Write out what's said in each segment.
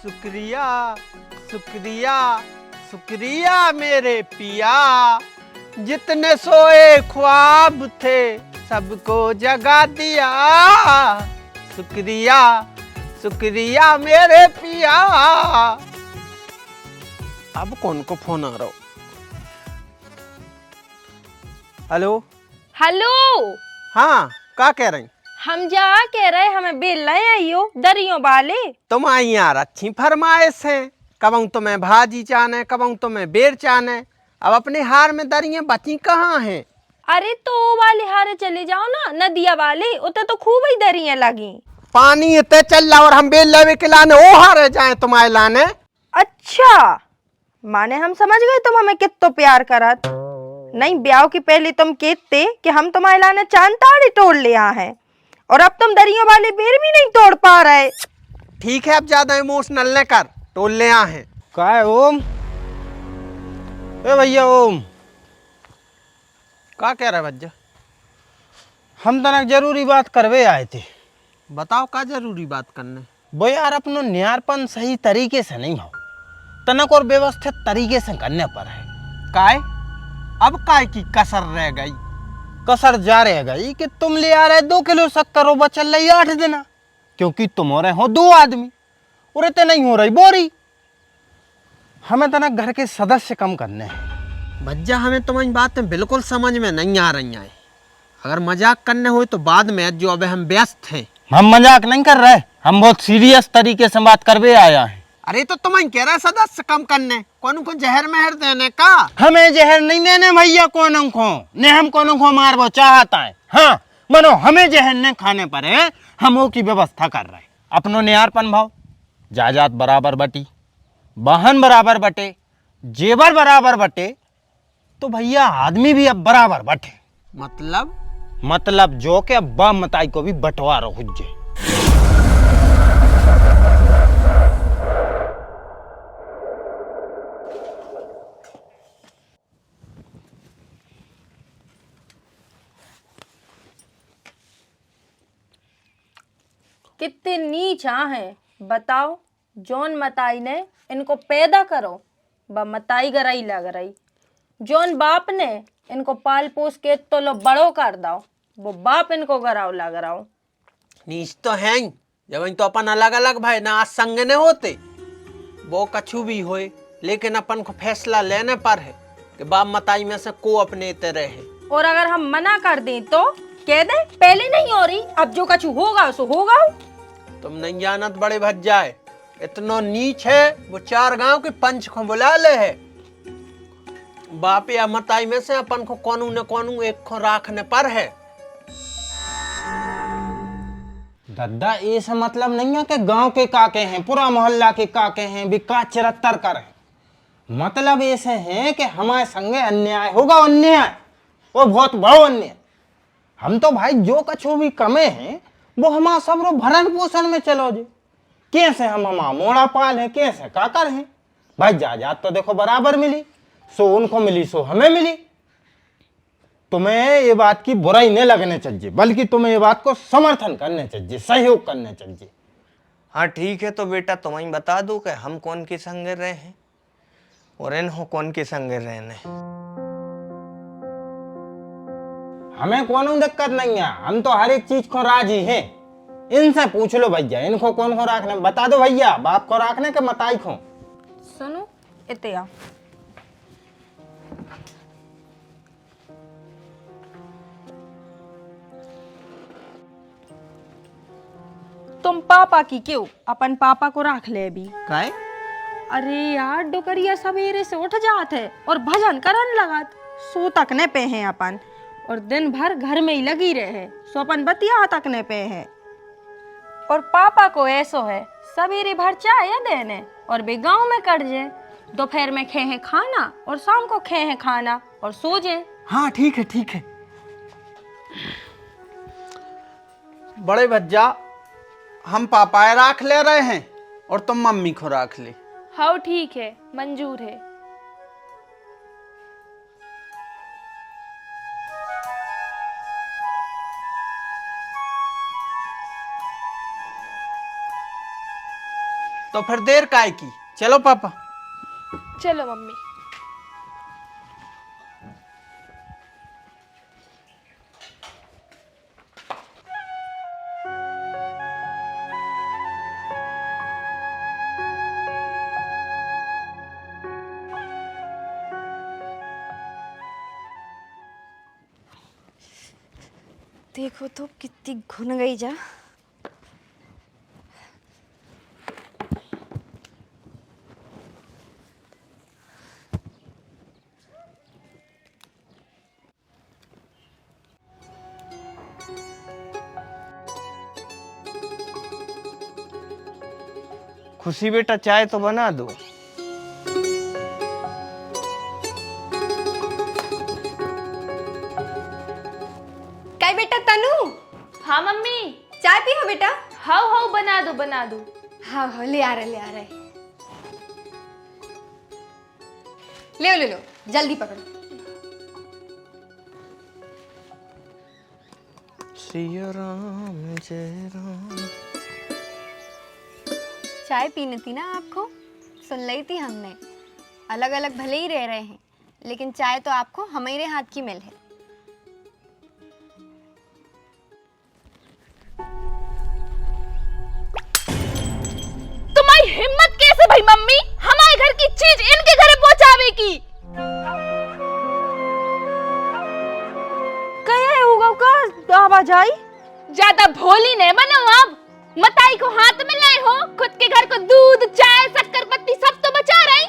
शुक्रिया शुक्रिया शुक्रिया मेरे पिया, जितने सोए ख्वाब थे सबको जगा दिया। शुक्रिया शुक्रिया मेरे पिया। अब कौन को फोन आ रहा हो? Hello hello. हाँ, क्या कह रही? हम जा कह रहे हमें बेल लाए आइयो दरियों वाले। तुम आई यार अच्छी फरमाइश है, कबू तुम्हें भाजी चाने कबू तुम्हें बेर चाने। अब अपने हार में दरियां बची कहाँ हैं? अरे तो वाले हारे चले जाओ ना, नदिया वाले उते तो खूब ही दरियां लगी। पानी इतने चल रहा और हम बेल लेवे के लाने ओ हारे जाए तुम्हारे लाने। अच्छा माने हम समझ गए तुम हमें कितना प्यार करत। नहीं ब्याह की पहले तुम कहते कि हम तुम्हारे लाने चांद ताड़े तोड़ ले आए हैं, और अब तुम दरियों वाले बेर भी नहीं तोड़ पा रहे। ठीक है, अब ज्यादा इमोशनल न कर, टोल ले आ हैं। का है ओम? ए भैया ओम, क्या कह रहे भज्जा? हम तनक जरूरी बात करवे आए थे। बताओ का जरूरी बात करने? वो यार अपनो न्यारपन सही तरीके से नहीं हो, तनक और व्यवस्थित तरीके से करने पर है। काय? अब काय की कसर रह गई? कसर जा रह गई कि तुम ले आ रहे 2 किलो शक्कर और बचल रही 8 दिन, क्योंकि तुम हो रहे हो 2 आदमी और इतने नहीं हो रही बोरी। हमें तनक घर के सदस्य कम करने हैं। भज्जा हमें तुम्हारी बातें बिल्कुल समझ में नहीं आ रही हैं। अगर मजाक करने हुए तो बाद में, जो अब हम व्यस्त हैं। हम मजाक नहीं कर रहे, हम बहुत सीरियस तरीके से बात करवे आया है। अरे तो तुम कह रहे सदस्य कम करने, कौन को जहर महर देने का? हमें जहर नहीं देने भैया, कोनों को ने हम कोनों को मारबो चाहता है। हाँ मनो हमें जहर ने खाने पर है, हम वो की व्यवस्था कर रहे हैं। अपनो न्यारपन भाव जायदाद बराबर बटी, वाहन बराबर बटे, जेवर बराबर बटे, तो भैया आदमी भी अब बराबर बटे। मतलब जो के अब बाप मताई को भी बंटवारा हो जाए। कितने नीच हैं बताओ। जौन मताई ने इनको पैदा करो ब मताई गराई लग रही, जौन बाप ने इनको पाल पोस के तो लो बड़ो कर दो, वो बाप इनको गराव लग रहा हो। नीच तो है ही, जब तो अपन अलग अलग भाई ना आज संग ने होते वो कछु भी होए, लेकिन अपन को फैसला लेने पर है कि बाप मताई में से को अपने तरह है। और अगर हम मना कर दें तो कह दे पहले नहीं हो रही, अब जो कछु होगा सो होगा। तुम नहीं जानत बड़े भज्जाए, इतना नीच है वो 4 गांव के पंच को बुला ले है। बाप या मताई में से अपन को कोनू न कोनू एक को राखने पर है। दादा ऐसा मतलब नहीं है कि गांव के काके हैं, पूरा मोहल्ला के काके हैं, विकास 74 कर हैं। मतलब ऐसे हैं कि हमारे संगे अन्याय होगा, अन्याय वो बहुत बड़ो अन्याय। हम तो भाई जो कछु भी कमे हैं वो हमारा सब भरण पोषण में चलो जी। कैसे हम हमारा मोड़ा पाल है, कैसे काकर हैं भाई। जायदाद तो देखो बराबर मिली, सो उनको मिली सो हमें मिली। तुम्हें ये बात की बुराई नहीं लगने चाहिए, बल्कि तुम्हें ये बात को समर्थन करने चाहिए, सहयोग करने चाहिए। हाँ ठीक है, तो बेटा तुम्हें बता दो कि हम कौन के संगे रहे हैं और इन्हों कौन के संगे रहने। हमें कोनो दिक्कत नहीं है, हम तो हर एक चीज को राजी हैं। इनसे पूछ लो भैया, इनको कौन को रखने बता दो भैया, बाप को रखने के मताई को। सुनो इते आओ। तुम पापा की क्यों अपन पापा को रख ले भी। काय? अरे यार डोकरिया सवेरे से उठ जात है और भजन करन लगात, सो तकने पे हैं अपन, और दिन भर घर में ही लगी रहे, सो अपन बतिया तकने पे हैं। और पापा को ऐसो है सवेरे भर चाय देने और बे गाँव में कट जाए, दोपहर में खे हैं खाना और शाम को खे हैं खाना और सो जाए। हाँ ठीक है ठीक है। बड़े भज्जा हम पापाए राख ले रहे हैं और तुम मम्मी को राख ले। हाँ ठीक है, मंजूर है। तो फिर देर काय की, चलो पापा। चलो मम्मी। देखो तो कितनी घुन गई जा। खुशी बेटा चाय तो बना दो। काय बेटा तनु, हाँ मम्मी। चाय पियो बेटा। हाउ हाउ बना दो बना दो। हाँ हाँ ले आ रहे ले लो जल्दी पकड़ो। सिया राम जय राम। चाय पीनी थी ना आपको, सुन ली थी हमने। अलग अलग भले ही रह रहे हैं, लेकिन चाय तो आपको हमारे हाथ की मिल है। तुम्हारी हिम्मत कैसे भाई मम्मी हमारे घर की चीज इनके घरे पहुंचावे की? कहे होगा का आवाज आई? ज्यादा भोली नहीं बनो अब। मताई को हाथ में लाए हो, खुद के घर को दूध चाय शक्कर पत्ती सब तो बचा रहे।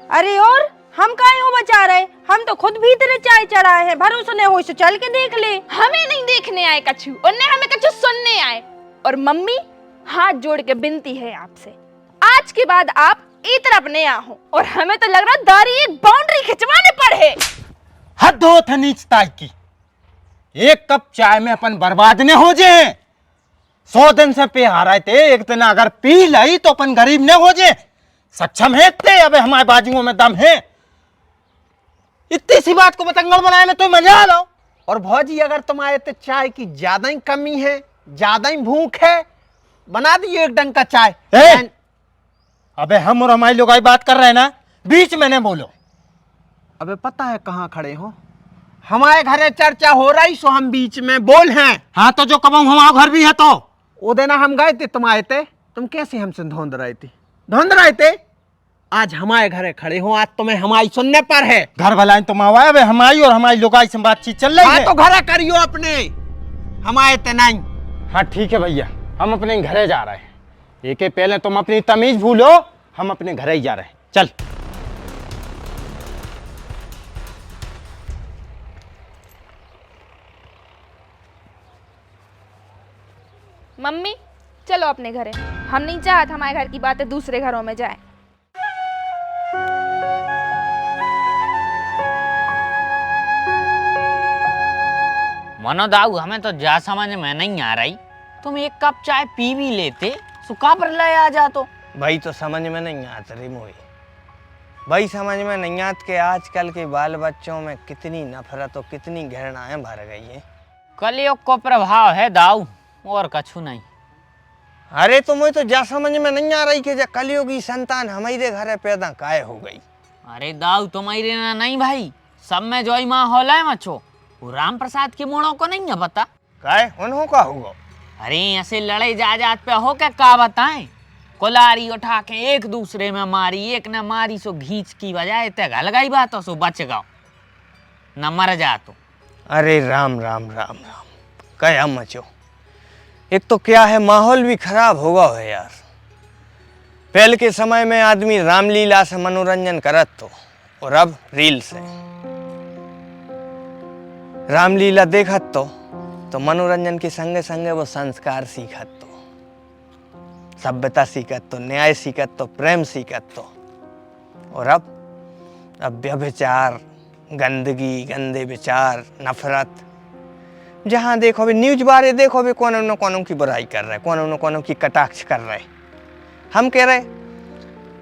अरे और हम काहे हो बचा रहे? हम तो खुद भीतर चाय चढ़ाए हैं। भरोसा नहीं हो तो चल के देख ले। हमें नहीं देखने आए कछु, उन्हें हमें कछु सुनने आए। और मम्मी हाथ जोड़ के विनती है आपसे, आज के बाद आप ई तरफ नहीं आओ। और हमें तो लग रहा दारी एक बाउंड्री खिंचवाने पड़े। हद हो थ नीचताई की। एक कप चाय में अपन बर्बाद न हो जाए। 100 दिन से पे आ रहे थे, एक दिन अगर पी लाई तो अपन गरीब न हो जाए। सक्षम है ते, अबे हमारे बाजुओं में दम है। इतनी सी बात को बतंगड़ बनाए में तो मजा आ लो। और भौजी अगर तुम्हारे तो चाय की ज्यादा ही कमी है, ज्यादा ही भूख है, बना दिए एक डंक का चाय। अबे हम और हमारी लोग बात कर रहे हैं ना, बीच में न बोलो। अबे पता है कहाँ खड़े हो? हमारे घरे चर्चा हो रही, सो हम बीच में बोल हैं। हाँ तो जो कमाऊं हमारा घर भी है। तो वो दिन हम गए थे, तुम आए थे, तुम कैसे हमसे ढूंढ रहे थे। आज हमारे घरे खड़े हो, आज तुम्हें हमारी सुनने पर है। घर भलाई तुम आवा, अबे हमारी और हमारी लोगाई से बातचीत चल रही हाँ है। तो घरे करियो अपने, हमारे ते नहीं। हाँ ठीक है भैया, हम अपने घरे जा रहे हैं। एक पहले तुम अपनी तमीज भूलो, हम अपने घरे ही जा रहे हैं। चल। मम्मी चलो अपने घरे। हम नहीं चाहते हमारे घर की बातें दूसरे घरों में जाए। मनो दाऊ हमें तो जा समझ में नहीं आ रही। तुम एक कप चाय पी भी लेते, सुखा पर ले आ जा। तो भाई तो समझ में नहीं आता रे मोई। भाई समझ में नहीं आत के आजकल के बाल बच्चों में कितनी नफरत और कितनी घृणाएं भर गई है। कलयुग को प्रभाव है दाऊ, और कछु नहीं। अरे तुम्हें तो जा समझ में नहीं आ रही कि कलयुग की संतान हमारे घरे पैदा काहे हो गई। अरे दाऊ तुम्हारे ना नहीं भाई, सब में जो ही माहौल है मचो। वो राम प्रसाद के मोड़ों को नहीं है पता। काहे उन्हों का होगा? अरे ऐसे लड़े जात पे हो क्या बताएं। कुलारी उठा के एक दूसरे में मारी, एक ने मारी सो घींच की बजाय ते गलगाई बात सो बच गाओ न मर जा। तो अरे राम राम राम राम क्या मचो। एक तो क्या है, माहौल भी खराब होगा है यार। पहले के समय में आदमी रामलीला से मनोरंजन करत तो, और अब रील से। रामलीला देखत तो मनोरंजन के संगे संगे वो संस्कार सीखत तो, सभ्यता सीखत तो, न्याय सीखत तो, प्रेम सीखत तो। और अब व्यभिचार, गंदगी, गंदे विचार, नफरत। जहाँ देखो भी न्यूज बारे देखो भी कौन न कौन की बुराई कर रहे, कौन न कौन की कटाक्ष कर रहे। हम कह रहे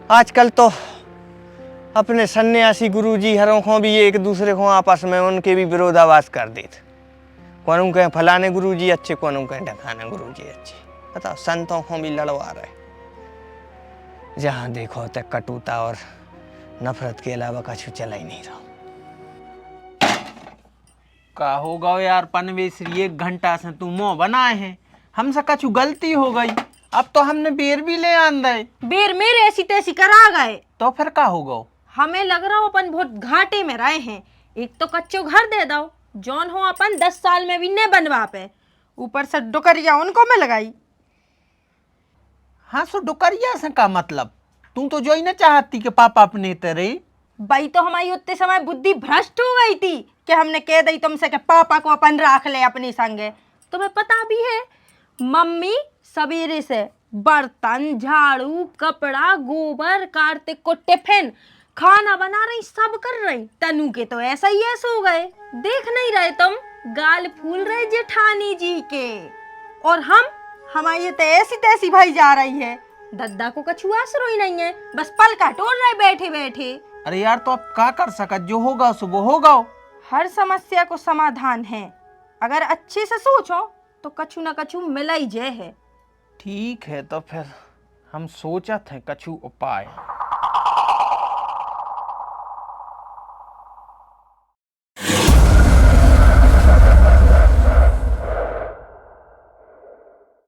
आजकल तो अपने सन्यासी गुरुजी हरों को भी एक दूसरे को आपस में उनके भी विरोधाभास कर देते। कौन कहें फलाने गुरुजी अच्छे, कौन कहें ढकाने गुरुजी अच्छे। बताओ, संतों को भी लड़वा रहे। जहाँ देखो तो कटुता और नफरत के अलावा कुछ चला ही नहीं रहा। का होगा यार पनवेश्वरी, 1 घंटा से तू मुंह बनाए हैं, हमसे कछु गलती हो गई, अब तो हमने बेर भी ले आन दे। बेर मेरे ऐसी तैसी करा गए तो फिर का होगा? हमें लग रहा हो अपन बहुत घाटे में रहे हैं। एक तो कच्चो घर दे दो, जौन हो अपन 10 साल में भी नहीं बनवा पे, ऊपर से डुकरिया उनको में लगाई। हाँ सो डुकरिया से का मतलब? तू तो जो ही ना चाहती कि पापा अपने तेरे। भाई तो हमारी उतने समय बुद्धि भ्रष्ट हो गई थी कि हमने कह दी तुमसे कि पापा को अपन रख ले अपनी संगे। तुम्हें पता भी है मम्मी सवेरे से बर्तन, झाड़ू, कपड़ा, गोबर, कार्तिक को टिफिन, खाना बना रही, सब कर रही। तनु के तो ऐसा ही ऐसे हो गए, देख नहीं रहे तुम, गाल फूल रहे जेठानी जी के। और हमारी तो ऐसी तैसी भाई जा रही है। दद्दा को कछु आसरो ही नहीं है, बस पल का टोल रहे बैठे बैठे। अरे यार तो अब क्या कर सका, जो होगा सो वो होगा। हर समस्या को समाधान है, अगर अच्छे से सोचो तो कछु न कछु मिला ही जे है। ठीक है तो फिर हम सोचा थे कछु उपाय।